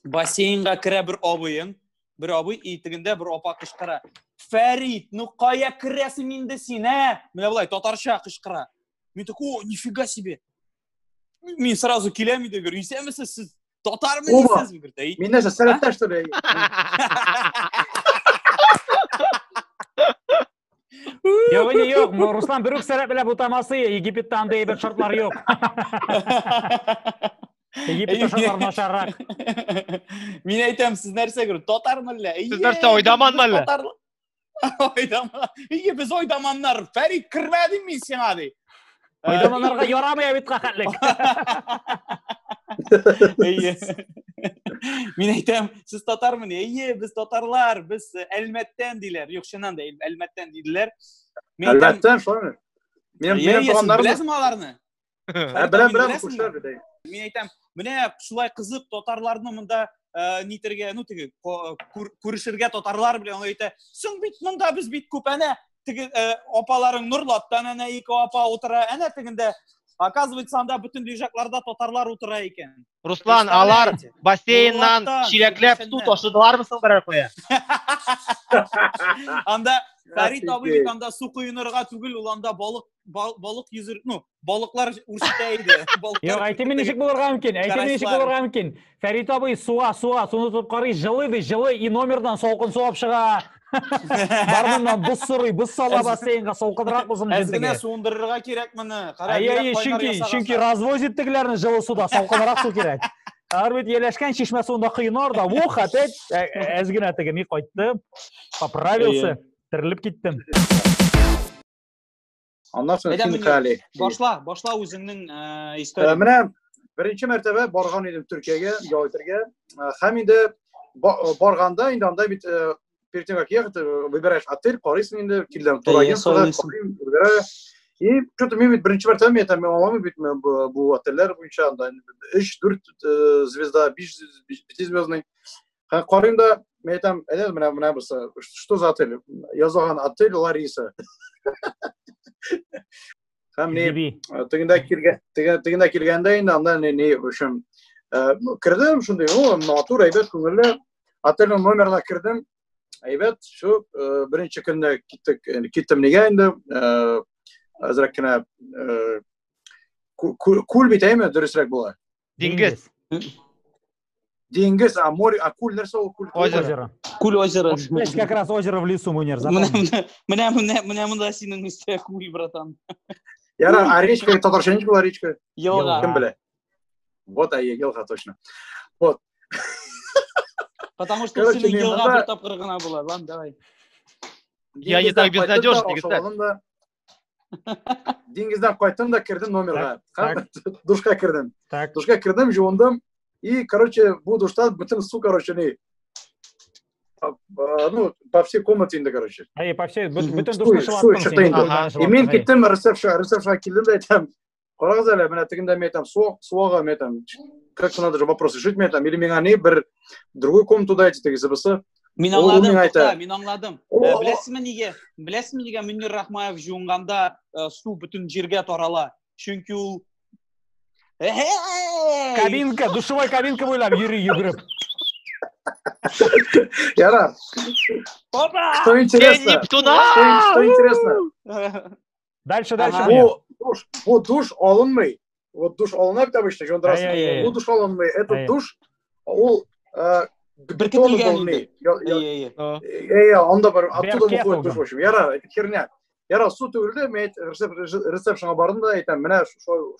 Бассейнга керә бер абый итегендә бер апа кычкыра. Фәрит, ну кая керәсең инде син, ә? Менә булай татарча кычкыра. Мин такой, о, нифига себе. Мин сразу киләм иде, говорю, исәнмесез, сез татармы дисез, говорю. Мин нәрсә сәләттә что ли? Yok, Ruslan bir sərət belə bu taması Egiptdə anda bir şartlar yok. Egiptdə şartlar naşarrak. Min әйтәм, сез нәрсә görür? Татармы әллә? Сез нәрсә ойдаманмы әллә? Ойдаман. Без ойдаманнар. Фәрит кирмәдим мин сиңа ди. Ойдаманнарга ярамый бит хәтлек. Мин әйтәм, сез татармы? Без татарлар, без Әлмәттән диләр. Юк, чыннан да Әлмәттән диделәр. Әлбәттә, шулай. Минем туганнарым. Беләсезме аларны? Беләм, күршеләр бит. Мин әйтәм, менә шулай кызык татарларны монда нитергә, ну теге күрешергә татарлар белән әйтә. Соң бит монда без бит күп әнә теге апаларың Нурлаттан әнә 2 апа утыра, әнә тегендә оказывается анда бүтән лежакларда татарлар утыра икән. Руслан, алар бассейннан чиләкләп су ташыдылармы соң берәр куя? Анда Фәрит абый бит анда су куйынырга түгел, ул анда балык yüzер, ну, балыклар үрсетә иде. Yok, әйтәм ничек булырга мөмкин? Фәрит абый суны тотып карый, жылы и номердан салкын суап чыга. Бармыннан быз сорый, быз сала бассейнга салкынрак булсын дип. Әзгенә суындырырга кирәк моны. Чөнки развозит тегеләрне жылы суда салкынрак су кирәк. Arbet yerleşken şişme sonunda kıyınar da. Bu hatet ezgin atıgını koydu. Поправился. Tirilip gittim. Ondan sonra Neden şimdi bunu- kale. Boshla o'zingning istoriyang. Mana birinchi martaba borgan edim Turkiyaga, Yoytirga. Ham endi borganda endi anda bit перед тем как ехать, выбираешь отель, qaraysan endi keldim turagentствоga и что-то men birinchi marta men aytaman olmayman bu otellar bo'yicha anda 3-4 звезда 5 звездный qarayimda men aytaman mana bo'lsa что за отель yozgan отель Лариса ham ne tugunda kelganda endi anda ne o'sham kirdim shunday notur aybat ko'ngilli otelning nomerına kirdim aybat shu birinchi kunda ketdim nega endi azrakkina ko'l bitaymi durustroq bo'ladi Dengiz. dengiz a mo'ri a ko'l narsa u ko'l Озеро. Kul ozero. Здесь как раз озеро в лесу, Munir. Mana bunda sening ustida kul bratan. yara a rechka tatarchanish bo'lar rechka Yo'q. kim biladi вот a елга точно вот Потому что Короче, sening men yilga bunda- bir topqirg'ina bo'ladi. Lan, давай. Я не так безнадежный, yigitlar. Dengizdan qaytdim da kirdim nomerga. Tak. Dushga kirdim. Так. Dushga kirdim, yuvindim. И, короче, bu dushda bütün su, короче, не ну, по всей комнате endi, короче. Ай, по всей, bütün Su- duşunu su şılattın çıktı sen. endi. И men ketdim resepsiyonga keldim da aytam. Qarag'ız ala, mana tegimda men aytam, suvoqqa men aytam. Как надо же вопрос решить, men aytam. Или menga ne bir другой комнату дайте tegisi bo'lsa. Men O angladim, men aytadi. to'xta, men angladim. Bilasizmi nega Munir Rahmayev yuvganda suv butun yerga tarala? Chunki u Kabinka, duşevой kabinka bo'ylab yugurib. Yarar. Opa! Что интересно? Нептуна! Что интересно? Дальше, Ага. Munir. Bu duş alınmay. Вот душ alınıp обычно жондрасın. Ай-яй-яй. Bu duş alınmay. Ай. Это душ ол Birkitilgan бетонный. ey. Onda bir оттуда Берке выходит душ, в yapılgan. общем. Яра, это херня. Яра, su tөгілді, мен ресепшнға бардым да айтам, мына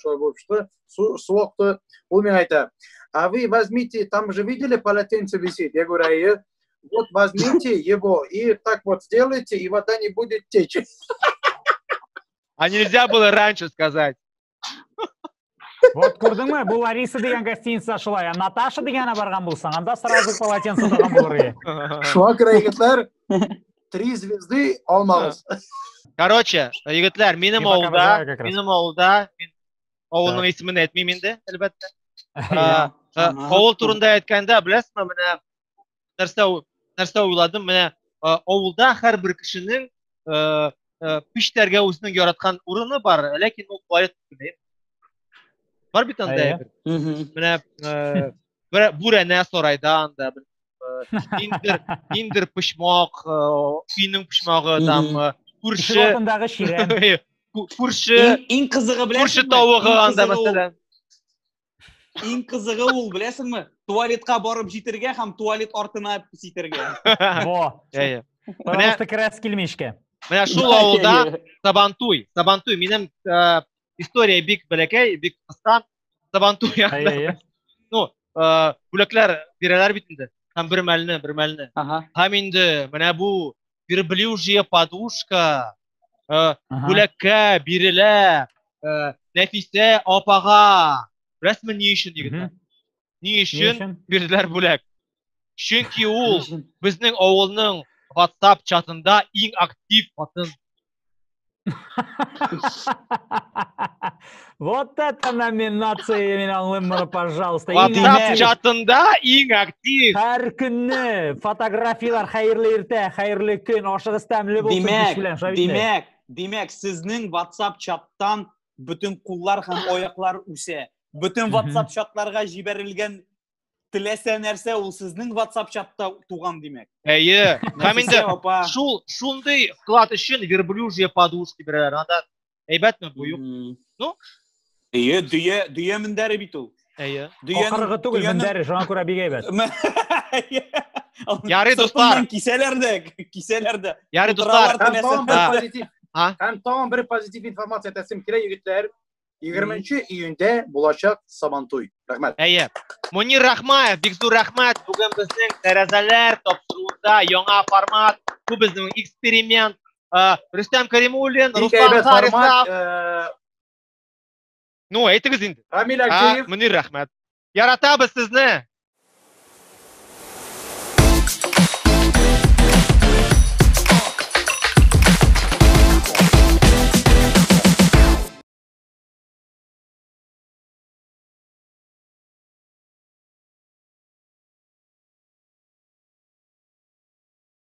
шой болып шықты, су оқты, ол мен айтам, а вы возьмите, там же видели полотенце висит? Я говорю, вот возьмите его и так вот сделайте, и вода не будет течь. А нельзя было раньше сказать. Вот көрдіңмі, бұл Лариса деген гостиница ашылай, а Наташа дегені барған болсаң, анда сразу полотенце тұрған болыр ие. Шуға кірейгітлер 3 звезды алмағыз. Короче, yigitlar, И пока базар как раз. menim ovulda, men ovulning ismini aytmayman endi, albatta. Aha. Ovul turida aytganda, bilasizmi, mana narsa o'yladim, mana ovulda har bir kishining pishlarga o'zining yaratgan o'rni bor, lekin u qoyat bilmaydi. Bor bitonda mana burana so'raydan da indir pishmoq, uyning pishmog'i, tam Kişi kurshi ortınдағы şiren. Eng qizig'i bilasizmi? kurshi tovug'i anda masalan. Eng qizig'i u, bilasizmi? Tualetga borib jitirga ham tualet ortini sitirga. Во. Потому что кірәс келмешке. Mana shu ovulda Sabantuy, mening istoriya bek balakay, bek qisqa Sabantuy. Ну, bulaklar beralar bitindi. Ham bir malni. Aha. Ham endi mana bu верблюжья подушка, bulakka berilar, Nafisa opaga. Rasman ne uchun yigitlar? Ne uchun berilar bulak? Chunki u bizning ovulning WhatsApp chatında eng aktiv xotin. Вот это номинация, мен аңлаймын, пожалуйста. WhatsApp chatında eng aktiv. Her күнне фотографиялар, хайырлы ерте, хайырлы күн, ашыгыз тәмле болсын кеш белән. Demek sizning WhatsApp chatdan bütün qullar ham oyoqlar үсә. Bütün WhatsApp chatlarga jiberilgan tilese narsa ул sizning WhatsApp chatda туган demek. Әйе, һәм инде шундай вклад өчен верблюжья подушки бирәләр. Анда әйбәтме бу юк? Ну? Әйе, дөя мендәре бит ул. Әйе. Акыргы түгел, мендәре, шуңа күрә бик әйбәт. Ярый, дуслар. Киселәрдә. Ярый, дуслар. Hem tamam bir pozitif informasiya etsin kire yigitler. 20 iyunda bulacak Sabantoy. Rahmet. Әйе. Мөнир Рахмаев, бик зур рәхмәт. Бүген безнең тәрәзәләр тапшыруында яңа формат, бу безнең эксперимент. Рөстәм Кәримуллин, Руслан Харисов. Ну, әйтегез инде. Рамил Акчеев. Мөнир Рәхмәт. Яратабыз сезне.